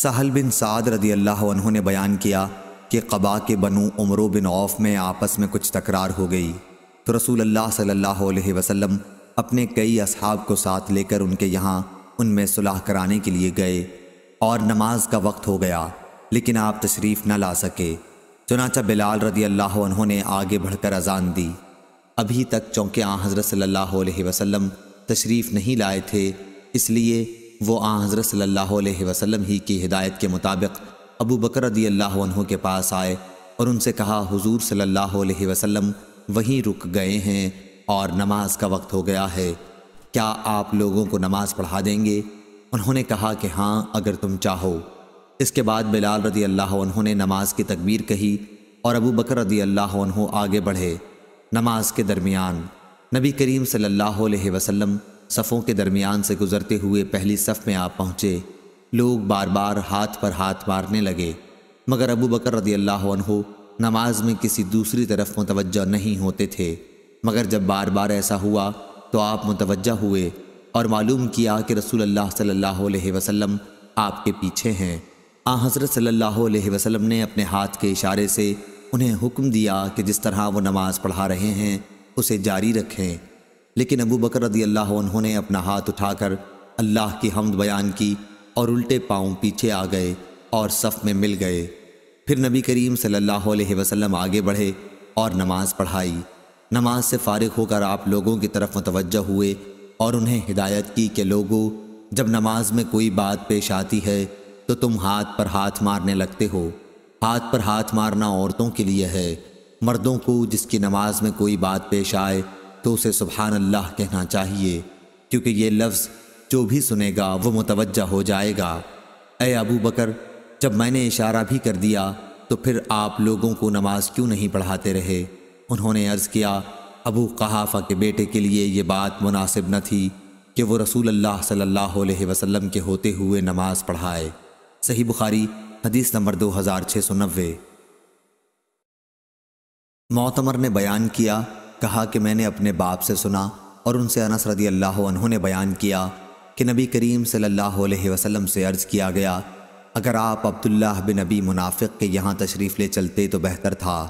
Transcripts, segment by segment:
سہل بن سعد رضی اللہ عنہ نے بیان کیا کہ قبا کے بنو عمرو بن عوف میں آپس میں کچھ تکرار ہو گئی تو رسول اللہ صلی اللہ علیہ وسلم اپنے کئی اصحاب کو ساتھ لے کر ان کے یہاں ان میں صلح کرانے کے لیے گئے اور نماز کا وقت ہو گیا لیکن آپ تشریف نہ لا سکے۔ چنانچہ بلال رضی اللہ عنہ نے آگے بڑھ کر اذان دی۔ ابھی تک چونکہ حضرت صلی اللہ علیہ وسلم تشریف نہیں لائے تھے، اس لیے وہ حضرت صلی اللہ علیہ وسلم ہی کی ہدایت کے مطابق ابو بکر رضی اللہ عنہ کے پاس آئے اور ان سے کہا حضور صلی اللہ علیہ وسلم وہیں رک گئے ہیں اور نماز کا وقت ہو گیا ہے، کیا آپ لوگوں کو نماز پڑھا دیں گے؟ انہوں نے کہا کہ ہاں اگر تم چاہو۔ اس کے بعد بلال رضی اللہ عنہ نے نماز کی تکبیر کہی اور ابو بکر رضی اللہ عنہ آگے بڑھے۔ نماز کے درمیان نبی کریم صلی اللہ علیہ وسلم صفوں کے درمیان سے گزرتے ہوئے پہلی صف میں آپ پہنچے۔ لوگ بار بار ہاتھ پر ہاتھ مارنے لگے مگر ابو بکر رضی اللہ عنہ نماز میں کسی دوسری طرف متوجہ نہیں ہوتے تھے، مگر جب بار بار ایسا ہوا تو آپ متوجہ ہوئے اور معلوم کیا کہ رسول اللہ صلی اللہ علیہ وسلم آپ کے پیچھے ہیں۔ حضرت صلی اللہ علیہ وسلم نے اپنے ہاتھ کے اشارے سے انہیں حکم دیا کہ جس طرح وہ نماز پڑھا رہے ہیں اسے جاری رکھیں، لیکن ابو بکر رضی اللہ عنہ نے اپنا ہاتھ اٹھا کر اللہ کی حمد بیان کی اور الٹے پاؤں پیچھے آ گئے اور صف میں مل گئے۔ پھر نبی کریم صلی اللہ علیہ وسلم آگے بڑھے اور نماز پڑھائی۔ نماز سے فارغ ہو کر آپ لوگوں کی طرف متوجہ ہوئے اور انہیں ہدایت کی کہ لوگو، جب نماز میں کوئی بات پیش آتی ہے تو تم ہاتھ پر ہاتھ مارنے لگتے ہو۔ ہاتھ پر ہاتھ مارنا عورتوں کے لیے ہے، مردوں کو جس کی نماز میں کوئی بات پیش آئے تو اسے سبحان اللہ کہنا چاہیے، کیونکہ یہ لفظ جو بھی سنے گا وہ متوجہ ہو جائے گا۔ اے ابو بکر، جب میں نے اشارہ بھی کر دیا تو پھر آپ لوگوں کو نماز کیوں نہیں پڑھاتے رہے؟ انہوں نے عرض کیا ابو قحافہ کے بیٹے کے لیے یہ بات مناسب نہ تھی کہ وہ رسول اللہ صلی اللہ علیہ وسلم کے ہوتے ہوئے نماز پڑھائے۔ صحیح بخاری حدیث نمبر 2690۔ معتمر نے بیان کیا، کہا کہ میں نے اپنے باپ سے سنا اور ان سے انس رضی اللہ عنہ نے بیان کیا کہ نبی کریم صلی اللہ علیہ وسلم سے عرض کیا گیا اگر آپ عبداللہ بن ابی منافق کے یہاں تشریف لے چلتے تو بہتر تھا۔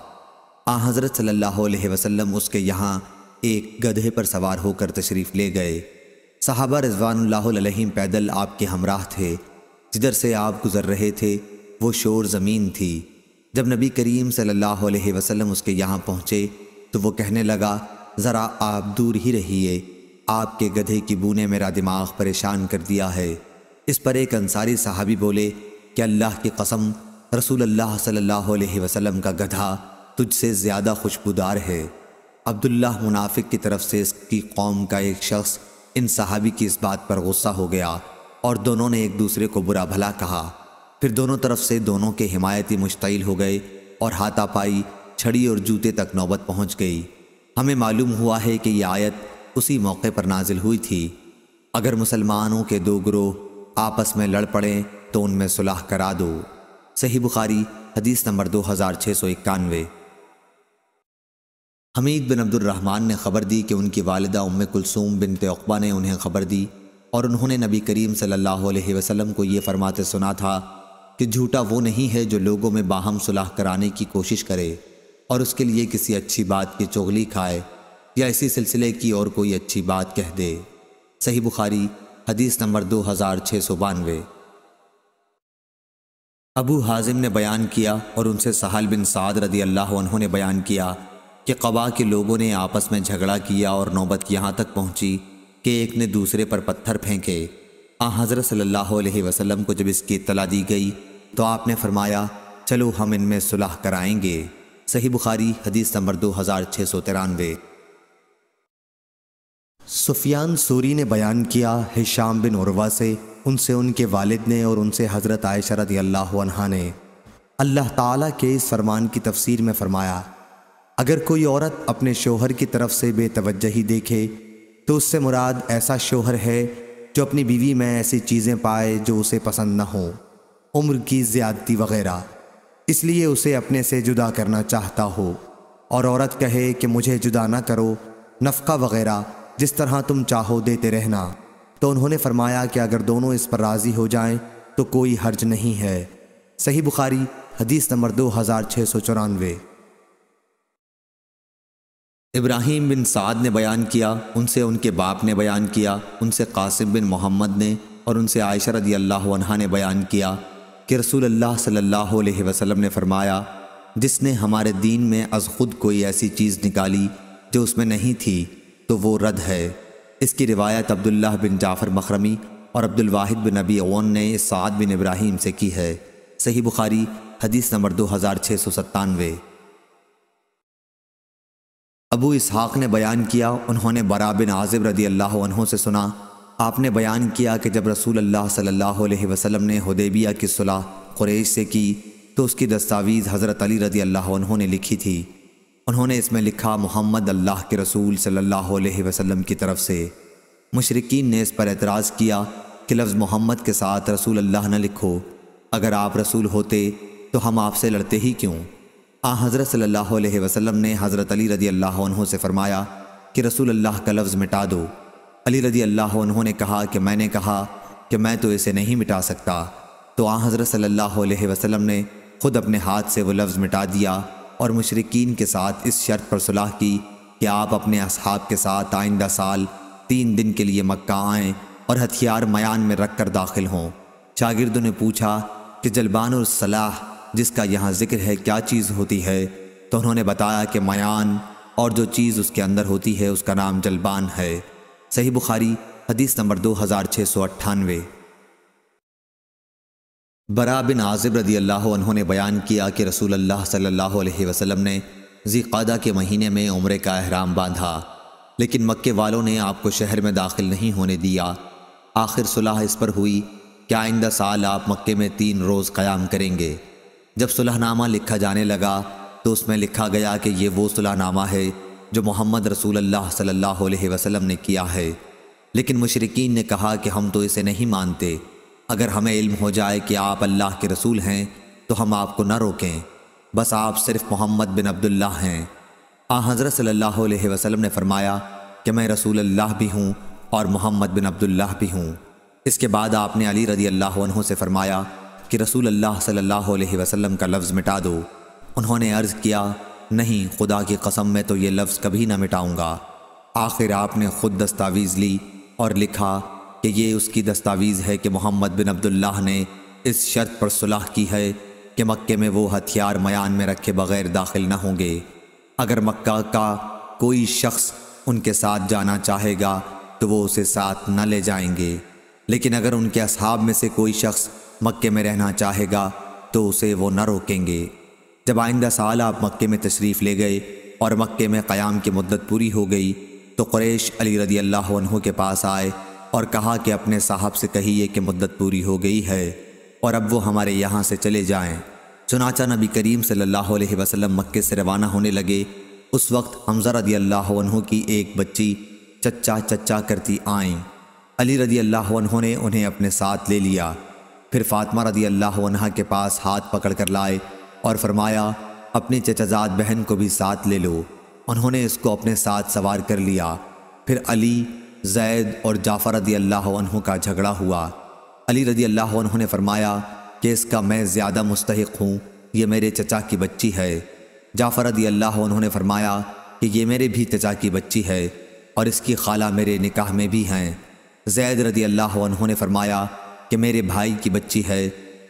حضرت صلی اللہ علیہ وسلم اس کے یہاں ایک گدھے پر سوار ہو کر تشریف لے گئے۔ صحابہ رضوان اللہ علیہم پیدل آپ کے ہمراہ تھے۔ جدھر سے آپ گزر رہے تھے وہ شور زمین تھی۔ جب نبی کریم صلی اللہ علیہ وسلم اس کے یہاں پہنچے تو وہ کہنے لگا ذرا آپ دور ہی رہیے، آپ کے گدھے کی بو نے میرا دماغ پریشان کر دیا ہے۔ اس پر ایک انصاری صحابی بولے کہ اللہ کی قسم، رسول اللہ صلی اللہ علیہ وسلم کا گدھا تجھ سے زیادہ خوشبودار ہے۔ عبداللہ منافق کی طرف سے اس کی قوم کا ایک شخص ان صحابی کی اس بات پر غصہ ہو گیا اور دونوں نے ایک دوسرے کو برا بھلا کہا۔ پھر دونوں طرف سے دونوں کے حمایتی مشتعل ہو گئے اور ہاتھا پائی، چھڑی اور جوتے تک نوبت پہنچ گئی۔ ہمیں معلوم ہوا ہے کہ یہ آیت اسی موقع پر نازل ہوئی تھی، اگر مسلمانوں کے دو گروہ آپس میں لڑ پڑیں تو ان میں صلح کرا دو۔ صحیح بخاری حدیث نمبر 2691۔ حمید بن عبد الرحمن نے خبر دی کہ ان کی والدہ ام کلثوم بنت عقبہ نے انہیں خبر دی اور انہوں نے نبی کریم صلی اللہ علیہ وسلم کو یہ فرماتے سنا تھا کہ جھوٹا وہ نہیں ہے جو لوگوں میں باہم صلح کرانے کی کوشش کرے اور اس کے لیے کسی اچھی بات کی چغلی کھائے یا اسی سلسلے کی اور کوئی اچھی بات کہہ دے۔ صحیح بخاری حدیث نمبر 2692۔ ابو حازم نے بیان کیا اور ان سے سہل بن سعد رضی اللہ عنہ نے بیان کیا کہ قبا کے لوگوں نے آپس میں جھگڑا کیا اور نوبت یہاں تک پہنچی کہ ایک نے دوسرے پر پتھر پھینکے۔ حضرت صلی اللہ علیہ وسلم کو جب اس کی اطلاع دی گئی تو آپ نے فرمایا چلو ہم ان میں صلح کرائیں گے۔ صحیح بخاری حدیث نمبر 2693۔ سفیان ثوری نے بیان کیا ہشام بن عروہ سے، ان سے ان کے والد نے اور ان سے حضرت عائشہ رضی اللہ عنہا نے اللہ تعالیٰ کے اس فرمان کی تفسیر میں فرمایا اگر کوئی عورت اپنے شوہر کی طرف سے بے توجہی دیکھے تو اس سے مراد ایسا شوہر ہے جو اپنی بیوی میں ایسی چیزیں پائے جو اسے پسند نہ ہوں، عمر کی زیادتی وغیرہ، اس لیے اسے اپنے سے جدا کرنا چاہتا ہو، اور عورت کہے کہ مجھے جدا نہ کرو، نفقہ وغیرہ جس طرح تم چاہو دیتے رہنا، تو انہوں نے فرمایا کہ اگر دونوں اس پر راضی ہو جائیں تو کوئی حرج نہیں ہے۔ صحیح بخاری حدیث نمبر 2694۔ ابراہیم بن سعد نے بیان کیا، ان سے ان کے باپ نے بیان کیا، ان سے قاسم بن محمد نے اور ان سے عائشہ رضی اللہ عنہا نے بیان کیا کہ رسول اللہ صلی اللہ علیہ وسلم نے فرمایا، جس نے ہمارے دین میں از خود کوئی ایسی چیز نکالی جو اس میں نہیں تھی تو وہ رد ہے۔ اس کی روایت عبداللہ بن جعفر مخرمی اور عبد الواحد بن نبی اون نے سعد بن ابراہیم سے کی ہے۔ صحیح بخاری حدیث نمبر 2697۔ ابو اسحاق نے بیان کیا، انہوں نے برا بن عازب رضی اللہ عنہ سے سنا، آپ نے بیان کیا کہ جب رسول اللہ صلی اللہ علیہ وسلم نے حدیبیہ کی صلح قریش سے کی تو اس کی دستاویز حضرت علی رضی اللہ عنہ نے لکھی تھی۔ انہوں نے اس میں لکھا، محمد اللہ کے رسول صلی اللہ علیہ وسلم کی طرف سے۔ مشرکین نے اس پر اعتراض کیا کہ لفظ محمد کے ساتھ رسول اللہ نہ لکھو، اگر آپ رسول ہوتے تو ہم آپ سے لڑتے ہی کیوں؟ حضرت صلی اللہ علیہ وسلم نے حضرت علی رضی اللہ عنہ سے فرمایا کہ رسول اللہ کا لفظ مٹا دو۔ علی رضی اللہ عنہ نے کہا کہ میں نے کہا کہ میں تو اسے نہیں مٹا سکتا، تو حضرت صلی اللہ علیہ وسلم نے خود اپنے ہاتھ سے وہ لفظ مٹا دیا اور مشرکین کے ساتھ اس شرط پر صلح کی کہ آپ اپنے اصحاب کے ساتھ آئندہ سال 3 دن کے لیے مکہ آئیں اور ہتھیار میان میں رکھ کر داخل ہوں۔ شاگردوں نے پوچھا کہ جلبان الصلاح جس کا یہاں ذکر ہے کیا چیز ہوتی ہے؟ تو انہوں نے بتایا کہ میان اور جو چیز اس کے اندر ہوتی ہے اس کا نام جلبان ہے۔ صحیح بخاری حدیث نمبر 2698۔ برا بن عازب رضی اللہ عنہ نے بیان کیا کہ رسول اللہ صلی اللہ علیہ وسلم نے ذی قعدہ کے مہینے میں عمرے کا احرام باندھا، لیکن مکے والوں نے آپ کو شہر میں داخل نہیں ہونے دیا۔ آخر صلح اس پر ہوئی کہ آئندہ سال آپ مکے میں 3 روز قیام کریں گے۔ جب صلح نامہ لکھا جانے لگا تو اس میں لکھا گیا کہ یہ وہ صلح نامہ ہے جو محمد رسول اللہ صلی اللہ علیہ وسلم نے کیا ہے، لیکن مشرکین نے کہا کہ ہم تو اسے نہیں مانتے، اگر ہمیں علم ہو جائے کہ آپ اللہ کے رسول ہیں تو ہم آپ کو نہ روکیں، بس آپ صرف محمد بن عبداللہ ہیں۔ حضرت صلی اللہ علیہ وسلم نے فرمایا کہ میں رسول اللہ بھی ہوں اور محمد بن عبداللہ بھی ہوں۔ اس کے بعد آپ نے علی رضی اللہ عنہ سے فرمایا کہ رسول اللہ صلی اللہ علیہ وسلم کا لفظ مٹا دو۔ انہوں نے عرض کیا، نہیں، خدا کی قسم میں تو یہ لفظ کبھی نہ مٹاؤں گا۔ آخر آپ نے خود دستاویز لی اور لکھا کہ یہ اس کی دستاویز ہے کہ محمد بن عبداللہ نے اس شرط پر صلح کی ہے کہ مکے میں وہ ہتھیار میان میں رکھے بغیر داخل نہ ہوں گے۔ اگر مکہ کا کوئی شخص ان کے ساتھ جانا چاہے گا تو وہ اسے ساتھ نہ لے جائیں گے، لیکن اگر ان کے اصحاب میں سے کوئی شخص مکے میں رہنا چاہے گا تو اسے وہ نہ روکیں گے۔ جب آئندہ سال آپ مکے میں تشریف لے گئے اور مکے میں قیام کی مدت پوری ہو گئی تو قریش علی رضی اللہ عنہ کے پاس آئے اور کہا کہ اپنے صاحب سے کہیے کہ مدت پوری ہو گئی ہے اور اب وہ ہمارے یہاں سے چلے جائیں۔ چنانچہ نبی کریم صلی اللہ علیہ وسلم مکے سے روانہ ہونے لگے۔ اس وقت حمزہ رضی اللہ عنہ کی ایک بچی چچا چچا کرتی آئیں۔ علی رضی اللہ عنہ نے انہیں اپنے ساتھ لے لیا، پھر فاطمہ رضی اللہ عنہ کے پاس ہاتھ پکڑ کر لائے اور فرمایا، اپنی چچازاد بہن کو بھی ساتھ لے لو۔ انہوں نے اس کو اپنے ساتھ سوار کر لیا۔ پھر علی، زید اور جعفر رضی اللہ عنہ کا جھگڑا ہوا۔ علی رضی اللہ عنہ نے فرمایا کہ اس کا میں زیادہ مستحق ہوں، یہ میرے چچا کی بچی ہے۔ جعفر رضی اللہ عنہ نے فرمایا کہ یہ میرے بھی چچا کی بچی ہے اور اس کی خالہ میرے نکاح میں بھی ہیں۔ زید رضی اللہ عنہ نے فرمایا کہ میرے بھائی کی بچی ہے۔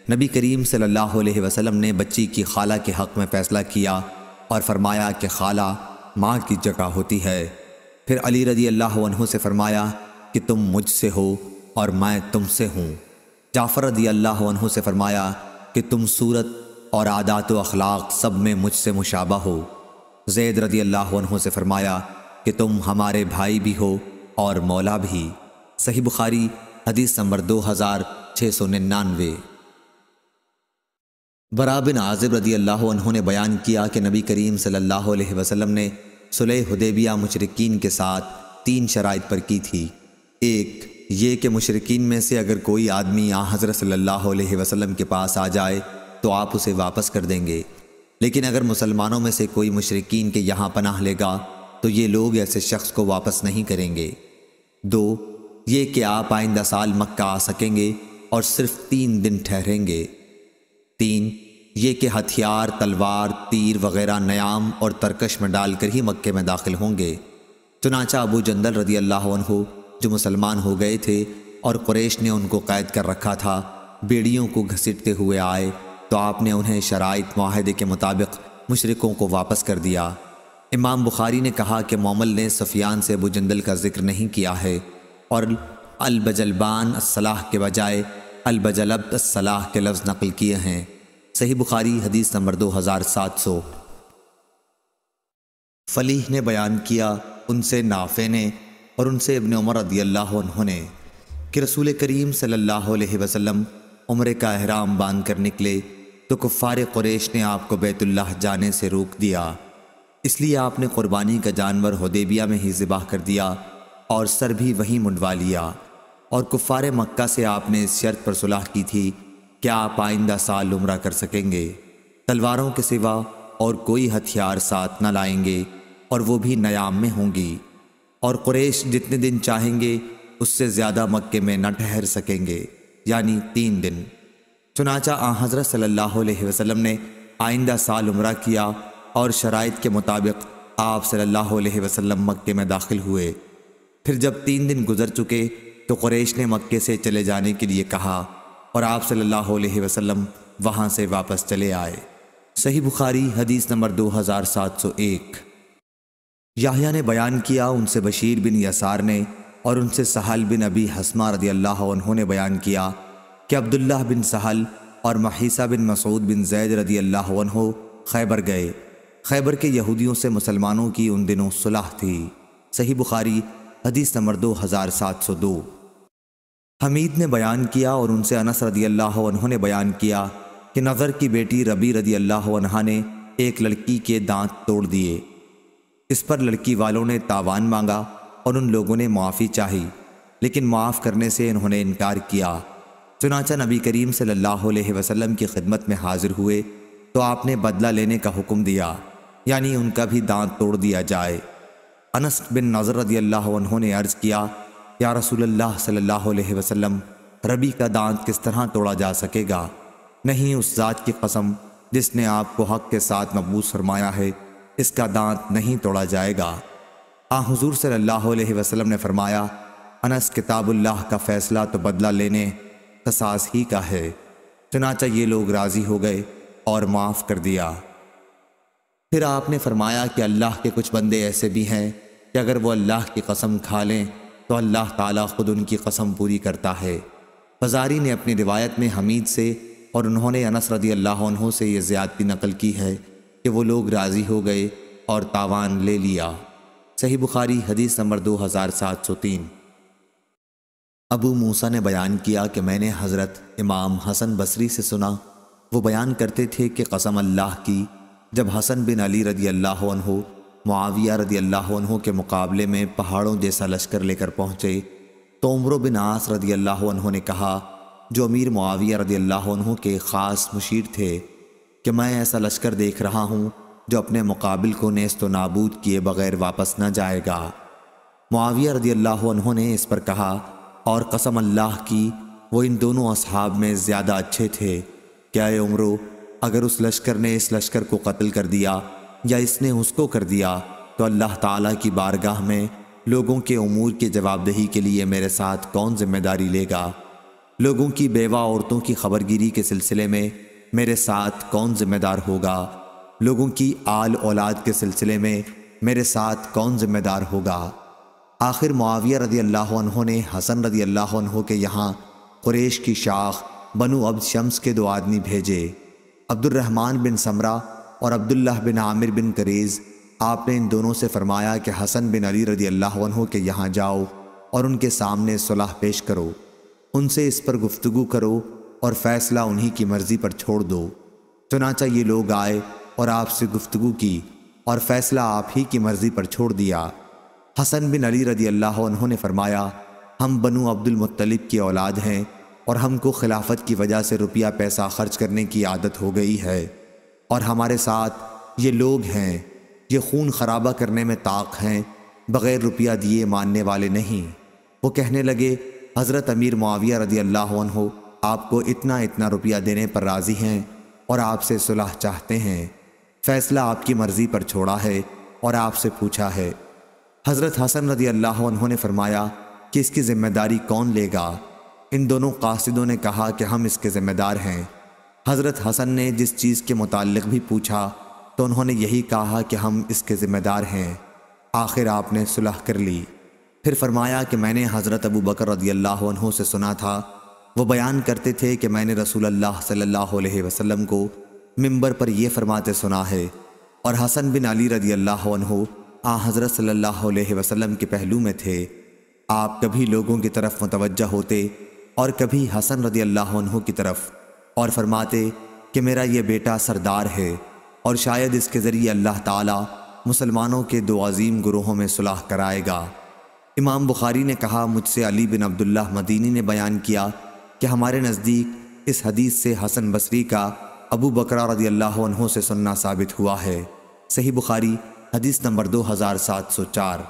نبی کریم صلی اللہ علیہ وسلم نے بچی کی خالہ کے حق میں فیصلہ کیا اور فرمایا کہ خالہ ماں کی جگہ ہوتی ہے۔ پھر علی رضی اللہ عنہ سے فرمایا کہ تم مجھ سے ہو اور میں تم سے ہوں۔ جعفر رضی اللہ عنہ سے فرمایا کہ تم صورت اور عادات و اخلاق سب میں مجھ سے مشابہ ہو۔ زید رضی اللہ عنہ سے فرمایا کہ تم ہمارے بھائی بھی ہو اور مولا بھی۔ صحیح بخاری حدیث نمبر 2699۔ برا بن عازب رضی اللہ عنہ نے بیان کیا کہ نبی کریم صلی اللہ علیہ وسلم نے صلح حدیبیہ مشرکین کے ساتھ 3 شرائط پر کی تھی۔ ایک یہ کہ مشرکین میں سے اگر کوئی آدمی حضرت صلی اللہ علیہ وسلم کے پاس آ جائے تو آپ اسے واپس کر دیں گے، لیکن اگر مسلمانوں میں سے کوئی مشرکین کے یہاں پناہ لے گا تو یہ لوگ ایسے شخص کو واپس نہیں کریں گے۔ 2 یہ کہ آپ آئندہ سال مکہ آ سکیں گے اور صرف 3 دن ٹھہریں گے۔ 3 یہ کہ ہتھیار، تلوار، تیر وغیرہ نیام اور ترکش میں ڈال کر ہی مکے میں داخل ہوں گے۔ چنانچہ ابو جندل رضی اللہ عنہ جو مسلمان ہو گئے تھے اور قریش نے ان کو قید کر رکھا تھا، بیڑیوں کو گھسیٹتے ہوئے آئے تو آپ نے انہیں شرائط معاہدے کے مطابق مشرکوں کو واپس کر دیا۔ امام بخاری نے کہا کہ معمل نے سفیان سے ابو جندل کا ذکر نہیں کیا ہے اور البجلبان الصلاح کے بجائے البجلب الصلاح کے لفظ نقل کیے ہیں۔ صحیح بخاری حدیث نمبر 2700۔ فلیح نے بیان کیا ان سے نافع نے اور ان سے ابن عمر رضی اللہ عنہ نے کہ رسول کریم صلی اللہ علیہ وسلم عمرے کا احرام باندھ کر نکلے تو کفار قریش نے آپ کو بیت اللہ جانے سے روک دیا، اس لیے آپ نے قربانی کا جانور حدیبیہ میں ہی ذبح کر دیا اور سر بھی وہیں منڈوا لیا، اور کفار مکہ سے آپ نے اس شرط پر صلح کی تھی کہ آپ آئندہ سال عمرہ کر سکیں گے، تلواروں کے سوا اور کوئی ہتھیار ساتھ نہ لائیں گے اور وہ بھی نیام میں ہوں گی، اور قریش جتنے دن چاہیں گے اس سے زیادہ مکے میں نہ ٹھہر سکیں گے، یعنی 3 دن۔ چنانچہ حضرت صلی اللہ علیہ وسلم نے آئندہ سال عمرہ کیا اور شرائط کے مطابق آپ صلی اللہ علیہ وسلم مکے میں داخل ہوئے۔ پھر جب 3 دن گزر چکے تو قریش نے مکے سے چلے جانے کے لیے کہا اور آپ صلی اللہ علیہ وسلم وہاں سے واپس چلے آئے۔ صحیح بخاری حدیث نمبر 2701۔ یحییٰ نے بیان کیا ان سے بشیر بن یسار نے اور ان سے سہل بن ابی حسمہ رضی اللہ عنہ نے بیان کیا کہ عبداللہ بن سہل اور محیصہ بن مسعود بن زید رضی اللہ عنہ خیبر گئے۔ خیبر کے یہودیوں سے مسلمانوں کی ان دنوں صلح تھی۔ صحیح بخاری حدیث نمبر 2702۔ حمید نے بیان کیا اور ان سے انس رضی اللہ عنہ نے بیان کیا کہ نضر کی بیٹی ربی رضی اللہ عنہا نے ایک لڑکی کے دانت توڑ دیے۔ اس پر لڑکی والوں نے تاوان مانگا اور ان لوگوں نے معافی چاہی، لیکن معاف کرنے سے انہوں نے انکار کیا۔ چنانچہ نبی کریم صلی اللہ علیہ وسلم کی خدمت میں حاضر ہوئے تو آپ نے بدلہ لینے کا حکم دیا، یعنی ان کا بھی دانت توڑ دیا جائے۔ انس بن نضر رضی اللہ عنہ نے عرض کیا، یا رسول اللہ صلی اللہ علیہ وسلم، ربی کا دانت کس طرح توڑا جا سکے گا؟ نہیں، اس ذات کی قسم جس نے آپ کو حق کے ساتھ مبعوث فرمایا ہے، اس کا دانت نہیں توڑا جائے گا۔ حضور صلی اللہ علیہ وسلم نے فرمایا، انس، کتاب اللہ کا فیصلہ تو بدلہ لینے قصاص ہی کا ہے۔ چنانچہ یہ لوگ راضی ہو گئے اور معاف کر دیا۔ پھر آپ نے فرمایا کہ اللہ کے کچھ بندے ایسے بھی ہیں کہ اگر وہ اللہ کی قسم کھا لیں تو اللہ تعالیٰ خود ان کی قسم پوری کرتا ہے۔ فزاری نے اپنی روایت میں حمید سے اور انہوں نے انس رضی اللہ عنہ سے یہ زیادتی نقل کی ہے کہ وہ لوگ راضی ہو گئے اور تاوان لے لیا۔ صحیح بخاری حدیث نمبر 2703۔ ابو موسیٰ نے بیان کیا کہ میں نے حضرت امام حسن بصری سے سنا، وہ بیان کرتے تھے کہ قسم اللہ کی، جب حسن بن علی رضی اللہ عنہ معاویہ رضی اللہ عنہ کے مقابلے میں پہاڑوں جیسا لشکر لے کر پہنچے تو عمرو بن عاص رضی اللہ عنہ نے کہا، جو امیر معاویہ رضی اللہ عنہ کے خاص مشیر تھے، کہ میں ایسا لشکر دیکھ رہا ہوں جو اپنے مقابل کو نیست و نابود کیے بغیر واپس نہ جائے گا۔ معاویہ رضی اللہ عنہ نے اس پر کہا، اور قسم اللہ کی، وہ ان دونوں اصحاب میں زیادہ اچھے تھے۔ کیا اے عمرو، اگر اس لشکر نے اس لشکر کو قتل کر دیا یا اس نے اس کو کر دیا تو اللہ تعالیٰ کی بارگاہ میں لوگوں کے امور کی جواب دہی کے لیے میرے ساتھ کون ذمہ داری لے گا؟ لوگوں کی بیوہ عورتوں کی خبرگیری کے سلسلے میں میرے ساتھ کون ذمہ دار ہوگا؟ لوگوں کی آل اولاد کے سلسلے میں میرے ساتھ کون ذمہ دار ہوگا؟ آخر معاویہ رضی اللہ عنہ نے حسن رضی اللہ عنہ کے یہاں قریش کی شاخ بنو عبد شمس کے 2 آدمی بھیجے، عبد الرحمن بن سمرہ اور عبداللہ بن عامر بن کریز۔ آپ نے ان دونوں سے فرمایا کہ حسن بن علی رضی اللہ عنہ کے یہاں جاؤ اور ان کے سامنے صلح پیش کرو، ان سے اس پر گفتگو کرو اور فیصلہ انہی کی مرضی پر چھوڑ دو۔ چنانچہ یہ لوگ آئے اور آپ سے گفتگو کی اور فیصلہ آپ ہی کی مرضی پر چھوڑ دیا۔ حسن بن علی رضی اللہ عنہ نے فرمایا، ہم بنو عبد المطلب کی اولاد ہیں اور ہم کو خلافت کی وجہ سے روپیہ پیسہ خرچ کرنے کی عادت ہو گئی ہے، اور ہمارے ساتھ یہ لوگ ہیں، یہ خون خرابہ کرنے میں طاق ہیں، بغیر روپیہ دیے ماننے والے نہیں۔ وہ کہنے لگے، حضرت امیر معاویہ رضی اللہ عنہ آپ کو اتنا اتنا روپیہ دینے پر راضی ہیں اور آپ سے صلح چاہتے ہیں۔ فیصلہ آپ کی مرضی پر چھوڑا ہے اور آپ سے پوچھا ہے۔ حضرت حسن رضی اللہ عنہ نے فرمایا کہ اس کی ذمہ داری کون لے گا؟ ان دونوں قاصدوں نے کہا کہ ہم اس کے ذمہ دار ہیں۔ حضرت حسن نے جس چیز کے متعلق بھی پوچھا تو انہوں نے یہی کہا کہ ہم اس کے ذمہ دار ہیں۔ آخر آپ نے صلح کر لی۔ پھر فرمایا کہ میں نے حضرت ابو بکر رضی اللہ عنہ سے سنا تھا، وہ بیان کرتے تھے کہ میں نے رسول اللہ صلی اللہ علیہ وسلم کو منبر پر یہ فرماتے سنا ہے، اور حسن بن علی رضی اللہ عنہ حضرت صلی اللہ علیہ وسلم کے پہلو میں تھے۔ آپ کبھی لوگوں کی طرف متوجہ ہوتے اور کبھی حسن رضی اللہ عنہ کی طرف، اور فرماتے کہ میرا یہ بیٹا سردار ہے اور شاید اس کے ذریعے اللہ تعالی مسلمانوں کے دو عظیم گروہوں میں صلح کرائے گا۔ امام بخاری نے کہا، مجھ سے علی بن عبداللہ مدینی نے بیان کیا کہ ہمارے نزدیک اس حدیث سے حسن بصری کا ابو بکر رضی اللہ عنہ سے سننا ثابت ہوا ہے۔ صحیح بخاری حدیث نمبر 2704۔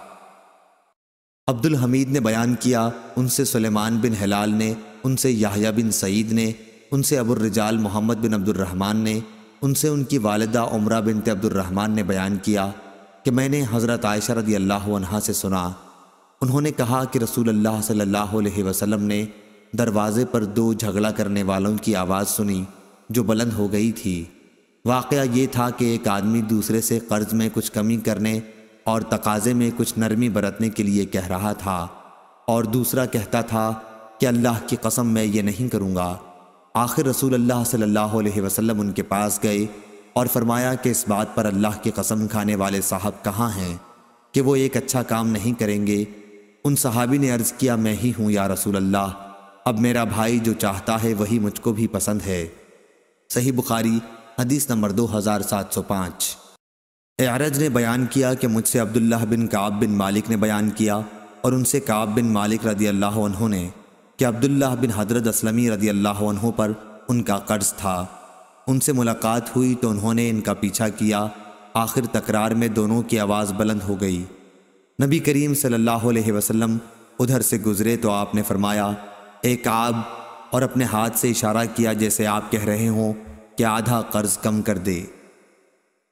عبد الحمید نے بیان کیا، ان سے سلیمان بن ہلال نے، ان سے یحییٰ بن سعید نے، ان سے ابو الرجال محمد بن عبد الرحمن نے، ان سے ان کی والدہ عمرہ بنت عبد الرحمن نے بیان کیا کہ میں نے حضرت عائشہ رضی اللہ عنہا سے سنا، انہوں نے کہا کہ رسول اللہ صلی اللہ علیہ وسلم نے دروازے پر دو جھگڑا کرنے والوں کی آواز سنی جو بلند ہو گئی تھی۔ واقعہ یہ تھا کہ ایک آدمی دوسرے سے قرض میں کچھ کمی کرنے اور تقاضے میں کچھ نرمی برتنے کے لیے کہہ رہا تھا، اور دوسرا کہتا تھا کہ اللہ کی قسم میں یہ نہیں کروں گا۔ آخر رسول اللہ صلی اللہ علیہ وسلم ان کے پاس گئے اور فرمایا کہ اس بات پر اللہ کی قسم کھانے والے صاحب کہاں ہیں کہ وہ ایک اچھا کام نہیں کریں گے؟ ان صحابی نے عرض کیا، میں ہی ہوں یا رسول اللہ، اب میرا بھائی جو چاہتا ہے وہی مجھ کو بھی پسند ہے۔ صحیح بخاری حدیث نمبر 2705۔ اعرج نے بیان کیا کہ مجھ سے عبداللہ بن کعب بن مالک نے بیان کیا، اور ان سے کعب بن مالک رضی اللہ عنہ نے، کہ عبداللہ بن حضرت اسلمی رضی اللہ عنہ پر ان کا قرض تھا۔ ان سے ملاقات ہوئی تو انہوں نے ان کا پیچھا کیا، آخر تکرار میں دونوں کی آواز بلند ہو گئی۔ نبی کریم صلی اللہ علیہ وسلم ادھر سے گزرے تو آپ نے فرمایا، اے کعب، اور اپنے ہاتھ سے اشارہ کیا جیسے آپ کہہ رہے ہوں کہ آدھا قرض کم کر دے۔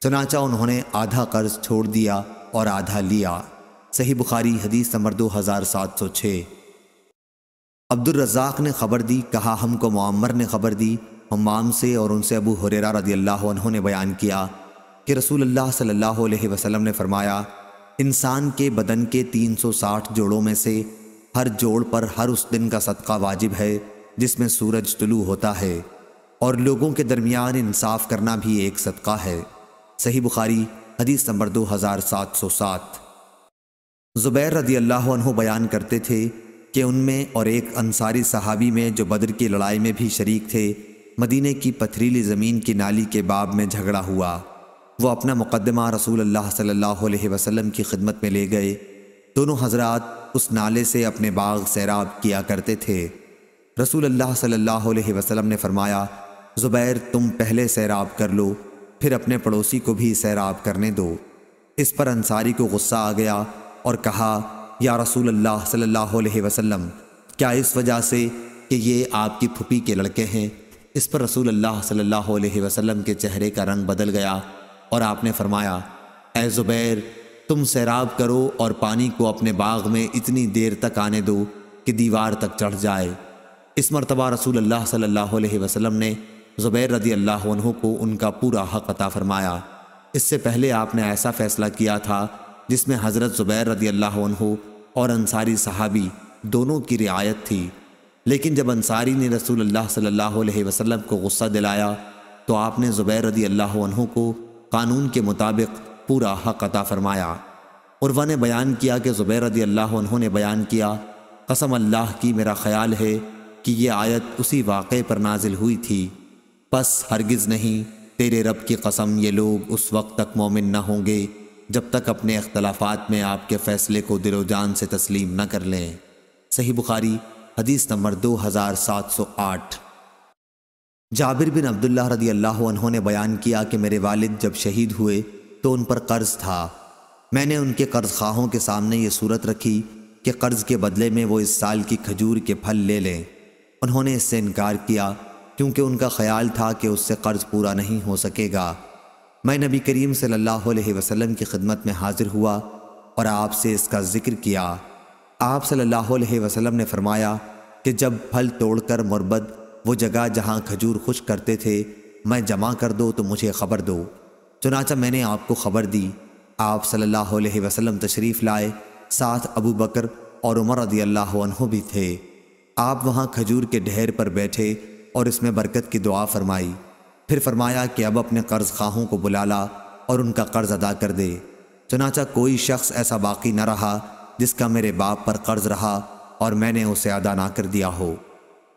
چنانچہ انہوں نے آدھا قرض چھوڑ دیا اور آدھا لیا۔ صحیح بخاری حدیث نمبر 2706۔ عبد الرزاق نے خبر دی، کہا ہم کو معمر نے خبر دی حمام سے، اور ان سے ابو ہریرہ رضی اللہ عنہ نے بیان کیا کہ رسول اللہ صلی اللہ علیہ وسلم نے فرمایا، انسان کے بدن کے 360 جوڑوں میں سے ہر جوڑ پر ہر اس دن کا صدقہ واجب ہے جس میں سورج طلوع ہوتا ہے، اور لوگوں کے درمیان انصاف کرنا بھی ایک صدقہ ہے۔ صحیح بخاری حدیث نمبر 2707۔ زبیر رضی اللہ عنہ بیان کرتے تھے کہ ان میں اور ایک انصاری صحابی میں جو بدر کی لڑائی میں بھی شریک تھے، مدینے کی پتھریلی زمین کی نالی کے باب میں جھگڑا ہوا۔ وہ اپنا مقدمہ رسول اللہ صلی اللہ علیہ وسلم کی خدمت میں لے گئے۔ دونوں حضرات اس نالے سے اپنے باغ سیراب کیا کرتے تھے۔ رسول اللہ صلی اللہ علیہ وسلم نے فرمایا، زبیر تم پہلے سیراب کر لو، پھر اپنے پڑوسی کو بھی سیراب کرنے دو۔ اس پر انصاری کو غصہ آ گیا اور کہا، یا رسول اللہ صلی اللہ علیہ وسلم، کیا اس وجہ سے کہ یہ آپ کی پھوپھی کے لڑکے ہیں؟ اس پر رسول اللہ صلی اللہ علیہ وسلم کے چہرے کا رنگ بدل گیا اور آپ نے فرمایا، اے زبیر، تم سیراب کرو اور پانی کو اپنے باغ میں اتنی دیر تک آنے دو کہ دیوار تک چڑھ جائے۔ اس مرتبہ رسول اللہ صلی اللہ علیہ وسلم نے زبیر رضی اللہ عنہ کو ان کا پورا حق عطا فرمایا۔ اس سے پہلے آپ نے ایسا فیصلہ کیا تھا جس میں حضرت زبیر رضی اللہ عنہ اور انصاری صحابی دونوں کی رعایت تھی، لیکن جب انصاری نے رسول اللہ صلی اللہ علیہ وسلم کو غصہ دلایا تو آپ نے زبیر رضی اللہ عنہ کو قانون کے مطابق پورا حق عطا فرمایا۔ عروہ نے بیان کیا کہ زبیر رضی اللہ عنہ نے بیان کیا، قسم اللہ کی میرا خیال ہے کہ یہ آیت اسی واقعے پر نازل ہوئی تھی، پس ہرگز نہیں، تیرے رب کی قسم یہ لوگ اس وقت تک مومن نہ ہوں گے جب تک اپنے اختلافات میں آپ کے فیصلے کو دل و جان سے تسلیم نہ کر لیں۔ صحیح بخاری حدیث نمبر 2708۔ جابر بن عبداللہ رضی اللہ عنہ نے بیان کیا کہ میرے والد جب شہید ہوئے تو ان پر قرض تھا۔ میں نے ان کے قرض خواہوں کے سامنے یہ صورت رکھی کہ قرض کے بدلے میں وہ اس سال کی کھجور کے پھل لے لیں۔ انہوں نے اس سے انکار کیا کیونکہ ان کا خیال تھا کہ اس سے قرض پورا نہیں ہو سکے گا۔ میں نبی کریم صلی اللہ علیہ وسلم کی خدمت میں حاضر ہوا اور آپ سے اس کا ذکر کیا۔ آپ صلی اللہ علیہ وسلم نے فرمایا کہ جب پھل توڑ کر مربد وہ جگہ جہاں کھجور خشک کرتے تھے میں جمع کر دو تو مجھے خبر دو۔ چنانچہ میں نے آپ کو خبر دی۔ آپ صلی اللہ علیہ وسلم تشریف لائے، ساتھ ابو بکر اور عمر رضی اللہ عنہ بھی تھے۔ آپ وہاں کھجور کے ڈھیر پر بیٹھے اور اس میں برکت کی دعا فرمائی، پھر فرمایا کہ اب اپنے قرض خواہوں کو بلا لا اور ان کا قرض ادا کر دے۔ چنانچہ کوئی شخص ایسا باقی نہ رہا جس کا میرے باپ پر قرض رہا اور میں نے اسے ادا نہ کر دیا ہو۔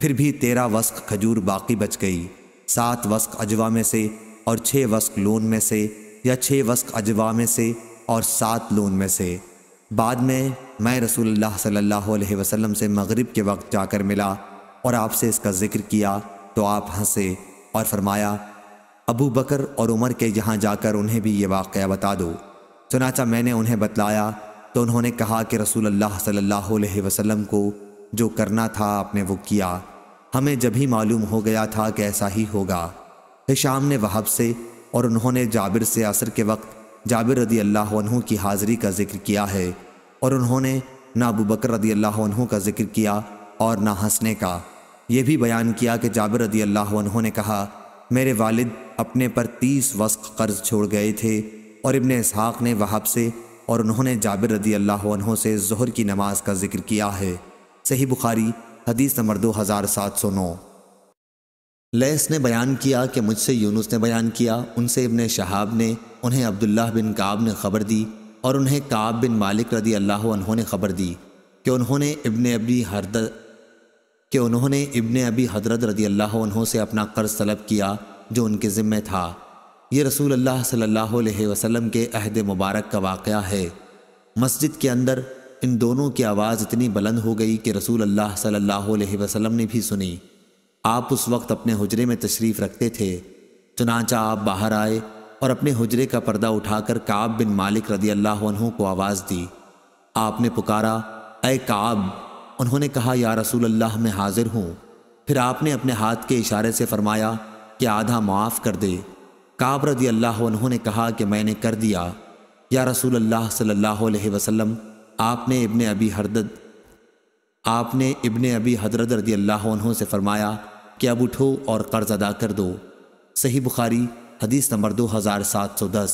پھر بھی 13 وسق کھجور باقی بچ گئی، 7 وسق اجوا میں سے اور 6 وسق لون میں سے، یا 6 وسق اجوا میں سے اور 7 لون میں سے۔ بعد میں رسول اللہ صلی اللہ علیہ وسلم سے مغرب کے وقت جا کر ملا اور آپ سے اس کا ذکر کیا تو آپ ہنسے اور فرمایا ابو بکر اور عمر کے یہاں جا کر انہیں بھی یہ واقعہ بتا دو۔ چنانچہ میں نے انہیں بتلایا تو انہوں نے کہا کہ رسول اللہ صلی اللہ علیہ وسلم کو جو کرنا تھا آپ نے وہ کیا، ہمیں جب ہی معلوم ہو گیا تھا کہ ایسا ہی ہوگا۔ ہشام نے وہب سے اور انہوں نے جابر سے عصر کے وقت جابر رضی اللہ عنہ کی حاضری کا ذکر کیا ہے، اور انہوں نے نہ ابو بکر رضی اللہ عنہ کا ذکر کیا اور نہ ہنسنے کا۔ یہ بھی بیان کیا کہ جابر رضی اللہ عنہ نے کہا میرے والد اپنے پر 30 وسق قرض چھوڑ گئے تھے، اور ابن اسحاق نے وہب سے اور انہوں نے جابر رضی اللہ عنہ سے ظہر کی نماز کا ذکر کیا ہے۔ صحیح بخاری حدیث نمبر 2709۔ لیث نے بیان کیا کہ مجھ سے یونس نے بیان کیا، ان سے ابن شہاب نے انہیں عبداللہ بن کعب نے خبر دی، اور انہیں کعب بن مالک رضی اللہ عنہ نے خبر دی کہ انہوں نے ابن ابی حضرت رضی اللہ عنہ سے اپنا قرض طلب کیا جو ان کے ذمہ تھا۔ یہ رسول اللہ صلی اللہ علیہ وسلم کے عہد مبارک کا واقعہ ہے۔ مسجد کے اندر ان دونوں کی آواز اتنی بلند ہو گئی کہ رسول اللہ صلی اللہ علیہ وسلم نے بھی سنی۔ آپ اس وقت اپنے حجرے میں تشریف رکھتے تھے، چنانچہ آپ باہر آئے اور اپنے حجرے کا پردہ اٹھا کر کعب بن مالک رضی اللہ عنہ کو آواز دی۔ آپ نے پکارا اے کعب، انہوں نے کہا یا رسول اللہ میں حاضر ہوں۔ پھر آپ نے اپنے ہاتھ کے اشارے سے فرمایا کہ آدھا معاف کر دے۔ کعب رضی اللہ عنہ نے کہا کہ میں نے کر دیا یا رسول اللہ صلی اللہ علیہ وسلم۔ آپ نے ابن ابی حضرت رضی اللہ عنہ سے فرمایا کہ اب اٹھو اور قرض ادا کر دو۔ صحیح بخاری حدیث نمبر 2710۔